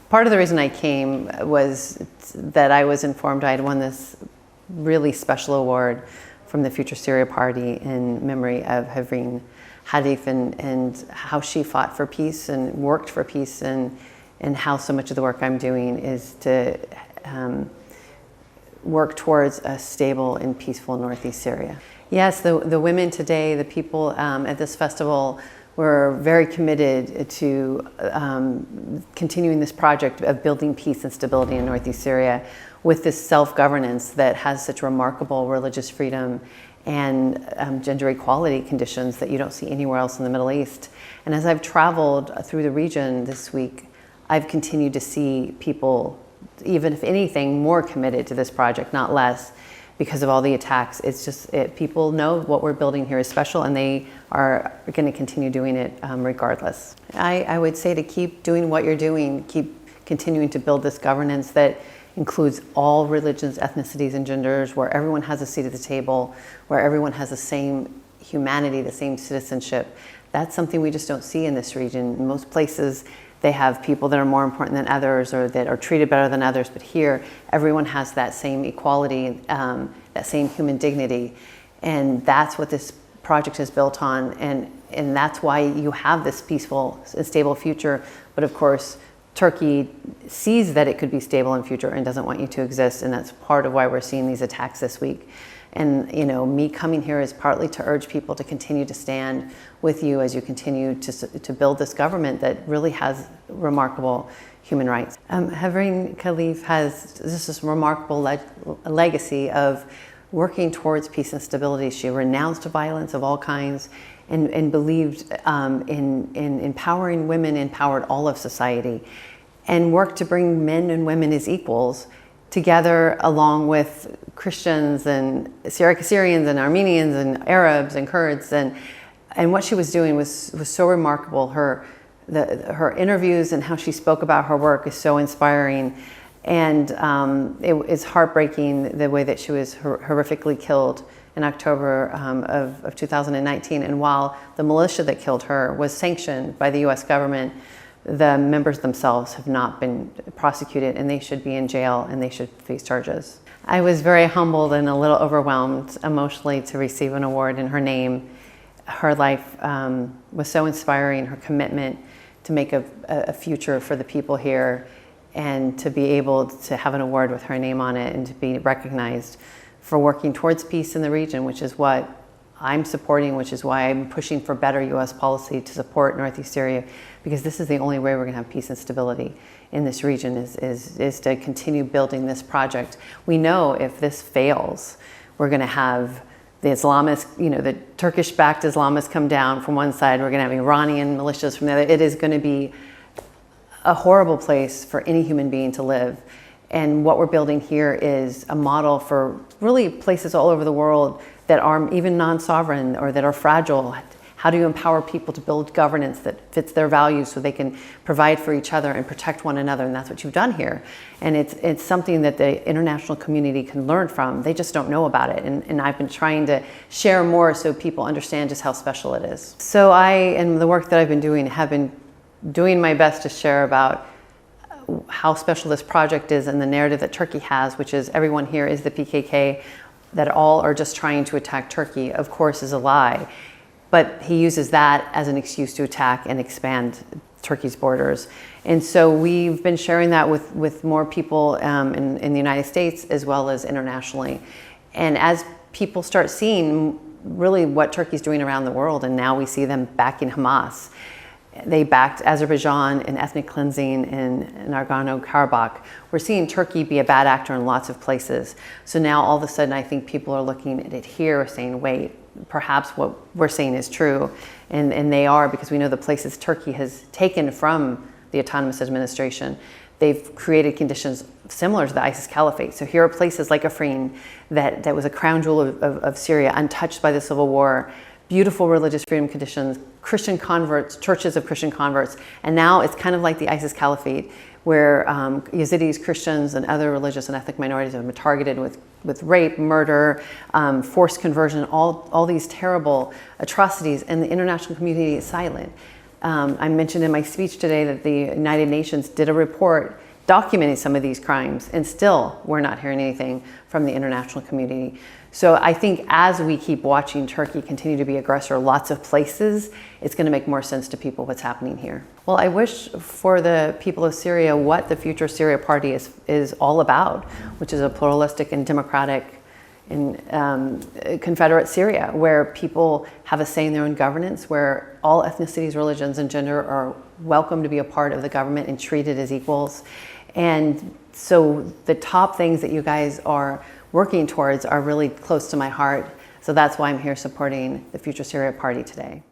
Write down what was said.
Part of the reason I came was that I was informed I had won this really special award from the Future Syria Party in memory of Havrin Hadif and how she fought for peace and worked for peace, and how so much of the work I'm doing is to work towards a stable and peaceful Northeast Syria. Yes, the women today, the people at this festival, were very committed to continuing this project of building peace and stability in Northeast Syria with this self-governance that has such remarkable religious freedom and gender equality conditions that you don't see anywhere else in the Middle East. And as I've traveled through the region this week, I've continued to see people, even if anything, more committed to this project, not less, because of all the attacks. It's just, people know what we're building here is special, and they are going to continue doing it regardless. I would say to keep doing what you're doing, keep continuing to build this governance that includes all religions, ethnicities, and genders, where everyone has a seat at the table, where everyone has the same humanity, the same citizenship. That's something we just don't see in this region. In most places, they have people that are more important than others or that are treated better than others, but here, everyone has that same equality, that same human dignity, and that's what this project is built on, and that's why you have this peaceful and stable future. But of course, Turkey sees that it could be stable in future and doesn't want you to exist, and that's part of why we're seeing these attacks this week. And me coming here is partly to urge people to continue to stand with you as you continue to build this government that really has remarkable human rights. Havrin Khalif has this remarkable legacy of working towards peace and stability. She renounced violence of all kinds and believed in empowering women, empowered all of society, and worked to bring men and women as equals together, along with Christians and Syrians and Armenians and Arabs and Kurds, and what she was doing was so remarkable. Her interviews and how she spoke about her work is so inspiring, and it is heartbreaking the way that she was horrifically killed in October of 2019. And while the militia that killed her was sanctioned by the U.S. government, the members themselves have not been prosecuted, and they should be in jail and they should face charges. I was very humbled and a little overwhelmed emotionally to receive an award in her name. Her life was so inspiring, her commitment to make a future for the people here, and to be able to have an award with her name on it and to be recognized for working towards peace in the region, which is what I'm supporting, which is why I'm pushing for better U.S. policy to support Northeast Syria, because this is the only way we're going to have peace and stability in this region is to continue building this project. We know if this fails, we're going to have the Islamists, the Turkish-backed Islamists come down from one side, we're going to have Iranian militias from the other. It is going to be a horrible place for any human being to live. And what we're building here is a model for really places all over the world that are even non-sovereign or that are fragile. How do you empower people to build governance that fits their values so they can provide for each other and protect one another? And that's what you've done here. And it's something that the international community can learn from. They just don't know about it. And I've been trying to share more so people understand just how special it is. So I, and the work that I've been doing, have been doing my best to share about how special this project is and the narrative that Turkey has, which is everyone here is the PKK, that all are just trying to attack Turkey, of course, is a lie. But he uses that as an excuse to attack and expand Turkey's borders. And so we've been sharing that with more people in the United States as well as internationally. And as people start seeing really what Turkey's doing around the world, and now we see them backing Hamas. They backed Azerbaijan in ethnic cleansing in Nagorno-Karabakh. We're seeing Turkey be a bad actor in lots of places. So now all of a sudden I think people are looking at it here saying, wait, perhaps what we're saying is true. And they are, because we know the places Turkey has taken from the autonomous administration. They've created conditions similar to the ISIS caliphate. So here are places like Afrin that was a crown jewel of Syria, untouched by the civil war. Beautiful religious freedom conditions, Christian converts, churches of Christian converts. And now it's kind of like the ISIS caliphate, where Yazidis, Christians, and other religious and ethnic minorities have been targeted with rape, murder, forced conversion, all these terrible atrocities, and the international community is silent. I mentioned in my speech today that the United Nations did a report documenting some of these crimes, and still we're not hearing anything from the international community. So I think as we keep watching Turkey continue to be aggressor lots of places, it's going to make more sense to people what's happening here. Well, I wish for the people of Syria what the Future Syria Party is all about, which is a pluralistic and democratic and confederate Syria, where people have a say in their own governance, where all ethnicities, religions, and gender are welcome to be a part of the government and treated as equals. And so the top things that you guys are working towards are really close to my heart. So that's why I'm here supporting the Future Syria Party today.